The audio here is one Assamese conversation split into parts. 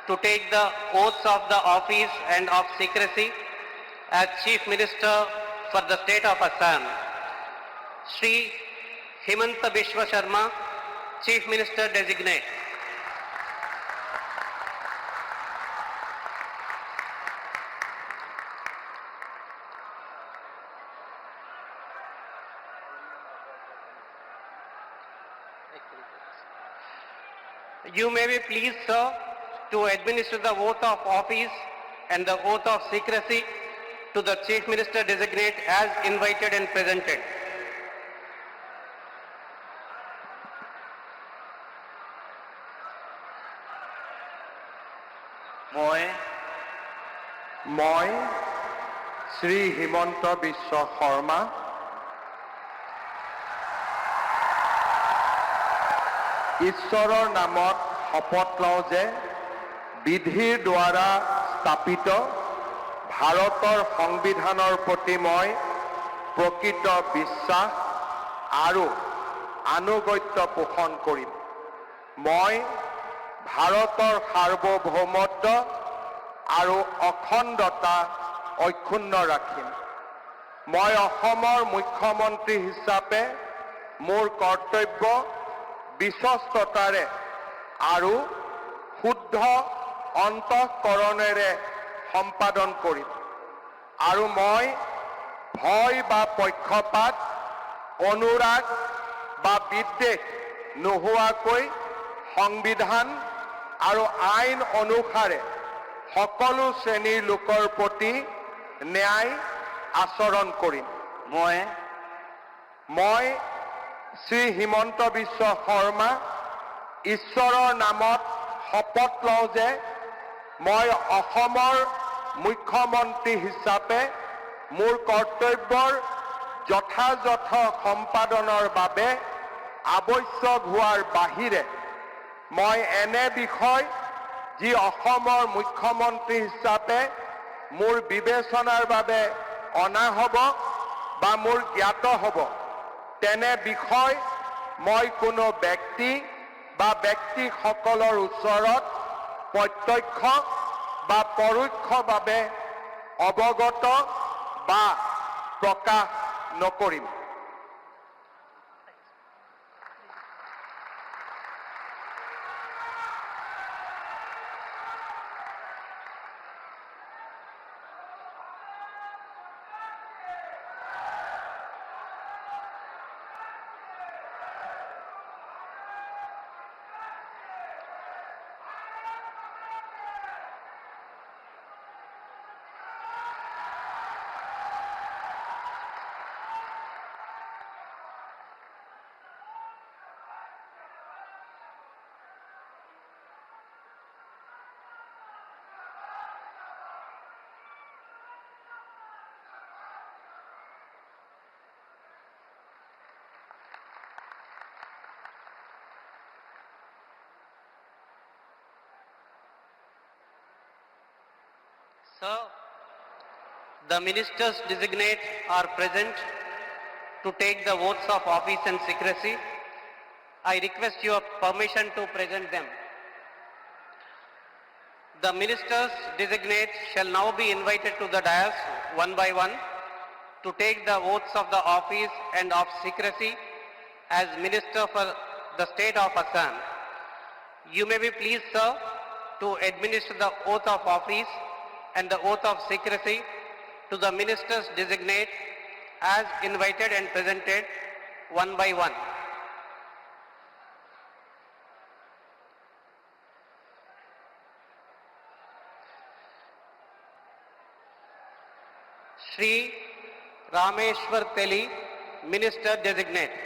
to take the oaths of the office and of secrecy as Chief Minister for the State of Assam. Shri Himanta Biswa Sharma, Chief Minister Designate. You may be pleased, sir, to administer the oath of office and the oath of secrecy to the Chief Minister Designate as invited and presented. মই শ্ৰী হিমন্ত বিশ্ব শৰ্মা ঈশ্বৰৰ নামত শপত লওঁ যে বিধিৰ দ্বাৰা স্থাপিত ভাৰতৰ সংবিধানৰ প্ৰতি মই প্ৰকৃত বিশ্বাস আৰু আনুগত্য পোষণ কৰিম। মই ভাৰতৰ সাৰ্বভৌমত্ব আৰু অখণ্ডতা অক্ষুণ্ণ ৰাখিম। মই অসমৰ মুখ্যমন্ত্ৰী হিচাপে মোৰ কৰ্তব্য বিশ্বস্ততাৰে আৰু শুদ্ধ অন্তঃকৰণেৰে সম্পাদন কৰিম আৰু মই ভয় বা পক্ষপাত অনুৰাগ বা বিদ্বেষ নোহোৱাকৈ সংবিধান আৰু আইন অনুসাৰে সকলো শ্ৰেণীৰ লোকৰ প্ৰতি ন্যায় আচৰণ কৰিম। মই শ্ৰী হিমন্ত বিশ্ব শৰ্মা ঈশ্বৰৰ নামত শপত লওঁ যে মই অসমৰ মুখ্যমন্ত্ৰী হিচাপে মোৰ কৰ্তব্যৰ যথাযথ সম্পাদনৰ বাবে আৱশ্যক হোৱাৰ বাহিৰে মই এনে বিষয় যি অসমৰ মুখ্যমন্ত্ৰী হিচাপে মোৰ বিবেচনাৰ বাবে অনা হ'ব বা মোৰ জ্ঞাত হ'ব তেনে বিষয় মই কোনো ব্যক্তি বা ব্যক্তিসকলৰ ওচৰত প্ৰত্যক্ষ বা পৰোক্ষভাৱে অৱগত বা প্ৰকাশ নকৰিম। Sir, the ministers designate are present to take the oaths of office and secrecy. I request your permission to present them. The ministers designate shall now be invited to the dais one by one to take the oaths of the office and of secrecy as Minister for the State of Assam. You may be pleased, sir, to administer the oath of office and the oath of secrecy to the ministers designate as invited and presented one by one. Shri Rameshwar Teli, Minister Designate.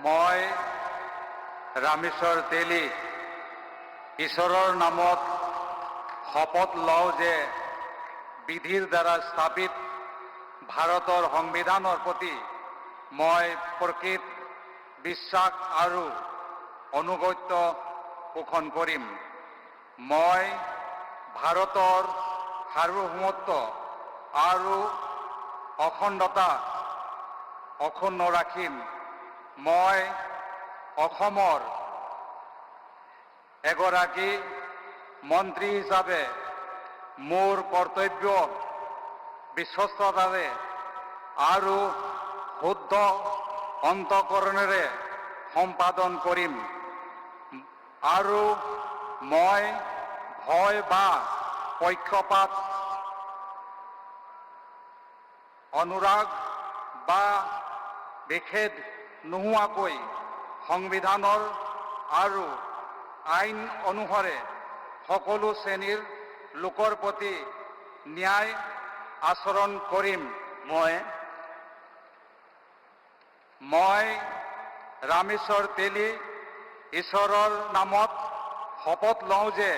মই ৰামেশ্বৰ তেলী ঈশ্বৰৰ নামত শপত লওঁ যে বিধিৰ দ্বাৰা স্থাপিত ভাৰতৰ সংবিধানৰ প্ৰতি মই প্ৰকৃত বিশ্বাস আৰু অনুগত্য পোষণ কৰিম। মই ভাৰতৰ সাৰ্বভৌমত্ব আৰু অখণ্ডতা অক্ষুণ্ণ ৰাখিম। মই অসমৰ এগৰাকী মন্ত্ৰী হিচাপে মোৰ কৰ্তব্য বিশ্বস্ততাৰে আৰু শুদ্ধ অন্তঃকৰণেৰে সম্পাদন কৰিম আৰু মই ভয় বা পক্ষপাত অনুৰাগ বা বিখেদ নোহোৱাকৈ সংবিধানৰ আৰু আইন অনুসাৰে সকলো শ্ৰেণীৰ লোকৰ প্ৰতি ন্যায় আচৰণ কৰিম। মই ৰামেশ্বৰ তেলী ঈশ্বৰৰ নামত শপত লওঁ যে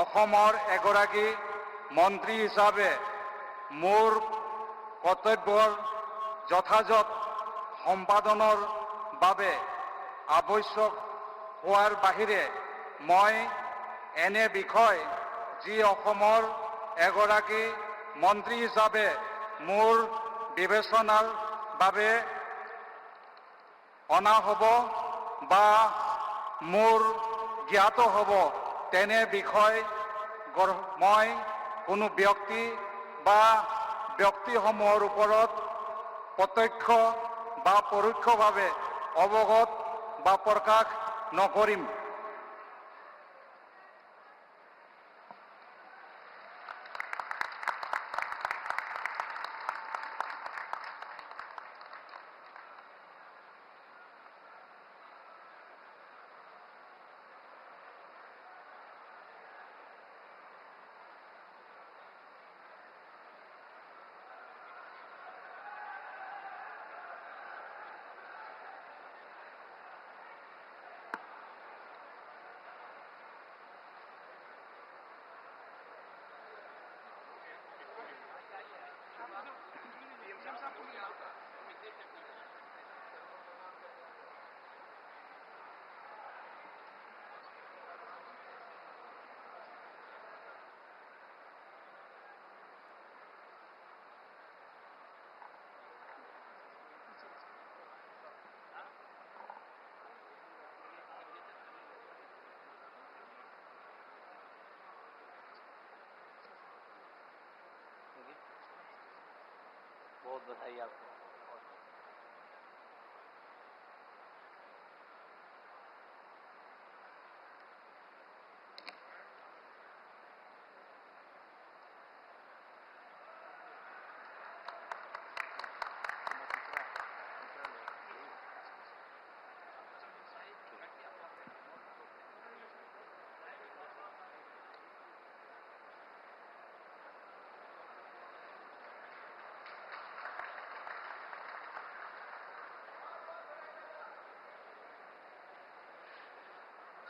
অসমৰ এগৰাকী মন্ত্ৰী হিচাপে মোৰ কৰ্তব্যৰ যথাযথ সম্পাদনৰ বাবে আৱশ্যক হোৱাৰ বাহিৰে মই এনে বিষয় যি অসমৰ এগৰাকী মন্ত্ৰী হিচাপে মোৰ বিবেচনাৰ বাবে অনা হ'ব বা মোৰ জ্ঞাত হ'ব তেনে বিষয় মই কোনো ব্যক্তি বা ব্যক্তিসমূহৰ ওপৰত প্ৰত্যক্ষ বা পৰোক্ষভাৱে অৱগত বা প্ৰকাশ নকৰিম। बहुत बधाई आपको।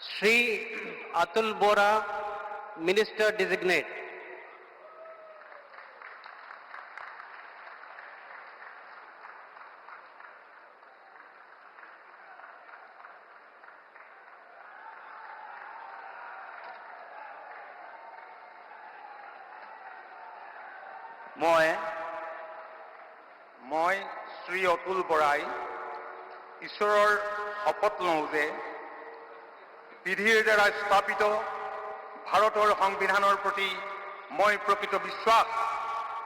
Shri Atul Bora, Minister Designate. মই শ্ৰী অতুল বৰাই ঈশ্বৰৰ শপত লওঁ যে বিধিৰ দ্বাৰা স্থাপিত ভাৰতৰ সংবিধানৰ প্ৰতি মই প্ৰকৃত বিশ্বাস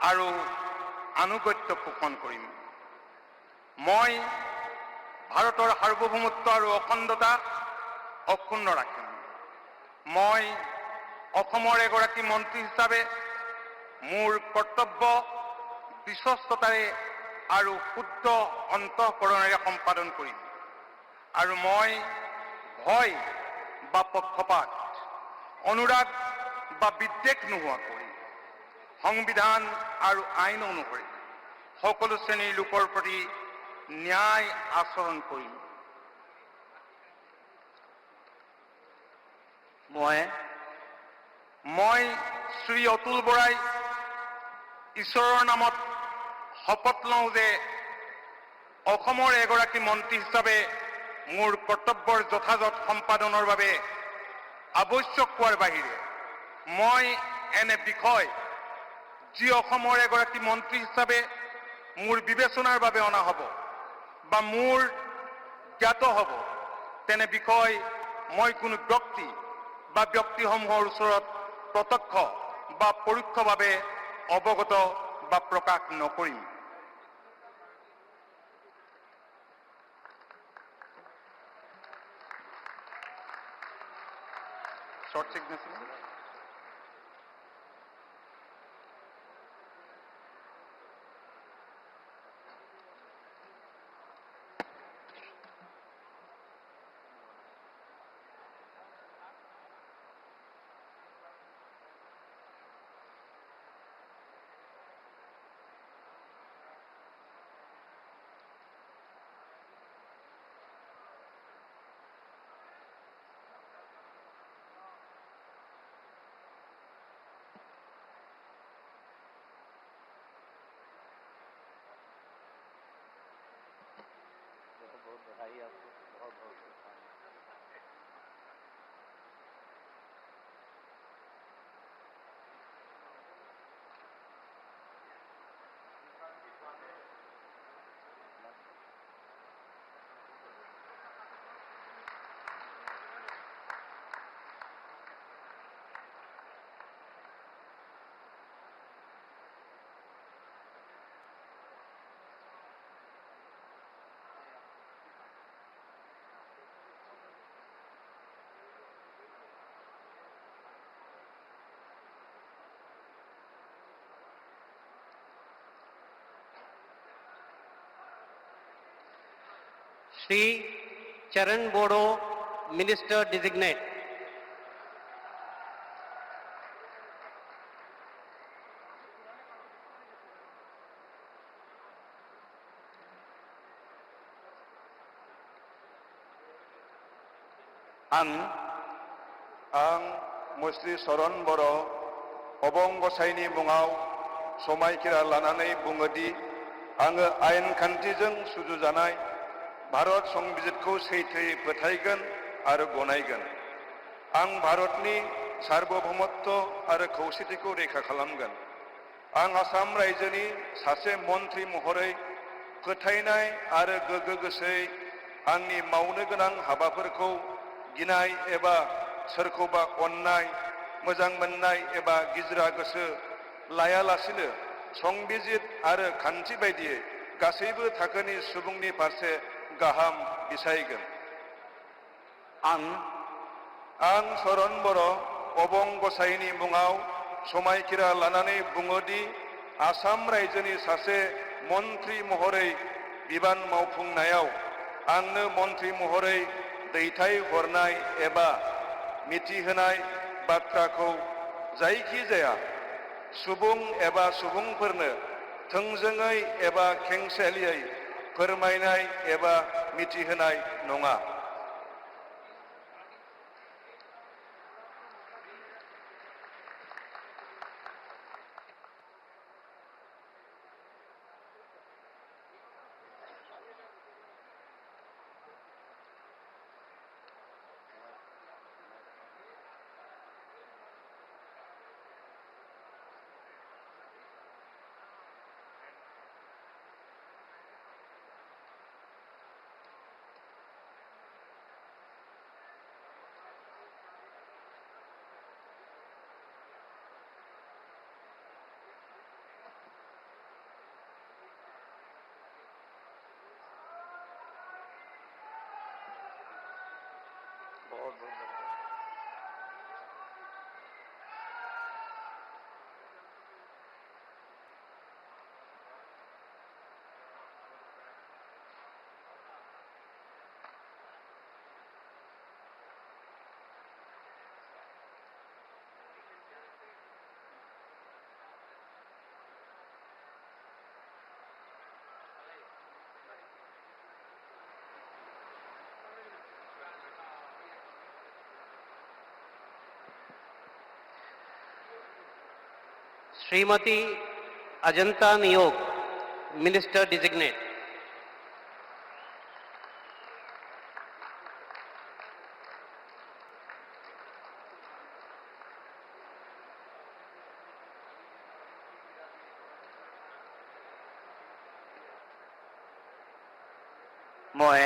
আৰু আনুগত্য পোষণ কৰিম। মই ভাৰতৰ সাৰ্বভৌমত্ব আৰু অখণ্ডতা অক্ষুণ্ণ ৰাখিম। মই অসমৰ এগৰাকী মন্ত্ৰী হিচাপে মোৰ কৰ্তব্য বিশ্বস্ততাৰে আৰু শুদ্ধ অন্তঃকৰণেৰে সম্পাদন কৰিম আৰু মই ভয় বা পক্ষপাত অনুৰাগ বা বিদ্বেষ নোহোৱাকৈ সংবিধান আৰু আইন অনুসৰি সকলো শ্ৰেণীৰ লোকৰ প্ৰতি ন্যায় আচৰণ কৰিম। মই শ্ৰী অতুল বৰাই ঈশ্বৰৰ নামত শপত লওঁ যে অসমৰ এগৰাকী মন্ত্ৰী হিচাপে মোৰ কৰ্তব্যৰ যথাযথ সম্পাদনৰ বাবে আৱশ্যক হোৱাৰ বাহিৰে মই এনে বিষয় যি অসমৰ এগৰাকী মন্ত্ৰী হিচাপে মোৰ বিবেচনাৰ বাবে অনা হ'ব বা মোৰ জ্ঞাত হ'ব তেনে বিষয় মই কোনো ব্যক্তি বা ব্যক্তিসমূহৰ ওচৰত প্ৰত্যক্ষ বা পৰোক্ষভাৱে অৱগত বা প্ৰকাশ নকৰিম। Short signature. Shri Charan Bodo, Minister Designate. आं मुस्रि चरण बर' अबं गसाइनि मुङाव समायखिरा लानानै बुङोदि आङो आयेन खान्थिजों सुजुजानाय भारत संबिजितखौ सैथोयै फोथायगोन आरो गनायगोन। आं भारतनि सार्वभौमत्व आरो खौसेथिखौ रैखा खालामगोन। आं आसाम रायजोनि सासे मन्थ्रि महरै फोथायनाय आरो गोगो गोसोयै आंनि मावनो गोनां हाबाफोरखौ गिनाय एबा सोरखौबा अननाय, मोजां मोननाय एबा गिज्रा गोसो लायालासिनो संबिजित आरो खान्थि बायदियै गासैबो थाखोनि सुबुंनि फारसे गाहाम बिसायगोन। आं चरण बर' अबं गसाइनि मुङाव समायखिरा लानानै बुङोदि आसाम रायजोनि सासे मन्थ्रि महरै बिबान मावफुंनायाव आंनो मन्थ्रि महरै दैथाय हरनाय एबा मिथिहोनाय बाथ्राखौ जायखिजाया सुबुं एबा सुबुंफोरनो थोंजोङै एबा खेंसालियायै फोरमायनाय एबा मिथिहोनाय नङा। Srimati Ajanta Niyog, Minister Designate. মই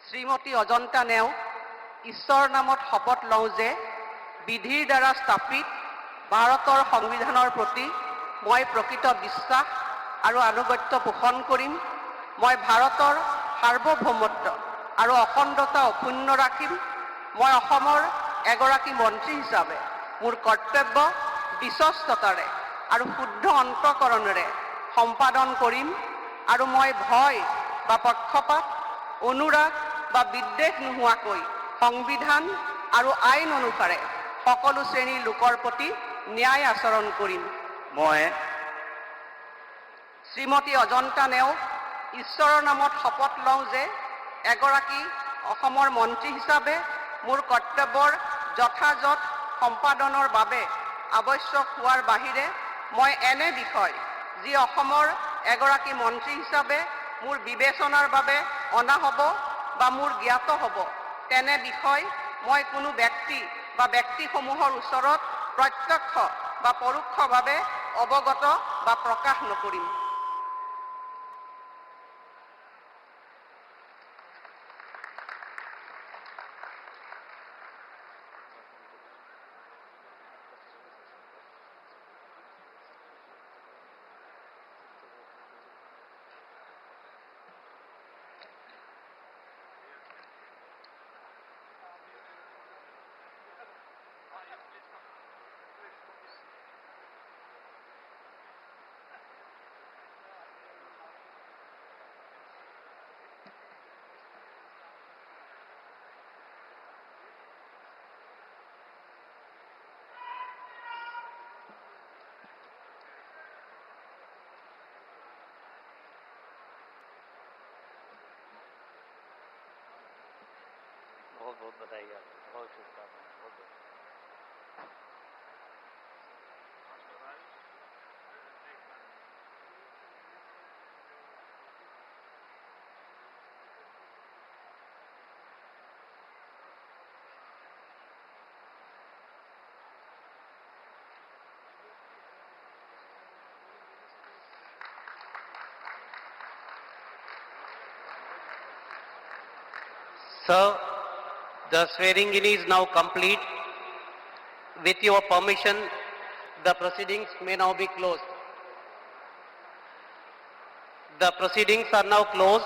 শ্ৰীমতী অজন্তা নেওগ ঈশ্বৰৰ নামত শপত লওঁ যে বিধিৰ দ্বাৰা স্থাপিত ভাৰতৰ সংবিধানৰ প্ৰতি মই প্ৰকৃত বিশ্বাস আৰু আনুগত্য পোষণ কৰিম। মই ভাৰতৰ সাৰ্বভৌমত্ব আৰু অখণ্ডতা অক্ষুণ্ণ ৰাখিম। মই অসমৰ এগৰাকী মন্ত্ৰী হিচাপে মোৰ কৰ্তব্য বিশ্বস্ততাৰে আৰু শুদ্ধ অন্তঃকৰণেৰে সম্পাদন কৰিম আৰু মই ভয় বা পক্ষপাত অনুৰাগ বা বিদ্বেষ নোহোৱাকৈ সংবিধান আৰু আইন অনুসাৰে সকলো শ্ৰেণীৰ লোকৰ প্ৰতি ন্যায় আচৰণ কৰিম। মই শ্ৰীমতী অজন্তা নেওগ ঈশ্বৰৰ নামত শপত লওঁ যে এগৰাকী অসমৰ মন্ত্ৰী হিচাপে মোৰ কৰ্তব্যৰ যথাযথ সম্পাদনৰ বাবে আৱশ্যক হোৱাৰ বাহিৰে মই এনে বিষয় যি অসমৰ এগৰাকী মন্ত্ৰী হিচাপে মোৰ বিবেচনাৰ বাবে অনা হ'ব বা মোৰ জ্ঞাত হ'ব তেনে বিষয় মই কোনো ব্যক্তি বা ব্যক্তিসমূহৰ ওচৰত প্ৰত্যক্ষ বা পৰোক্ষভাৱে অৱগত বা প্ৰকাশ নকৰিম। बहुत बहुत बधाई आपको, बहुत शुभकामनाएं, बहुत बहुत। Sir, the swearing-in is now complete. With your permission, the proceedings may now be closed. The proceedings are now closed.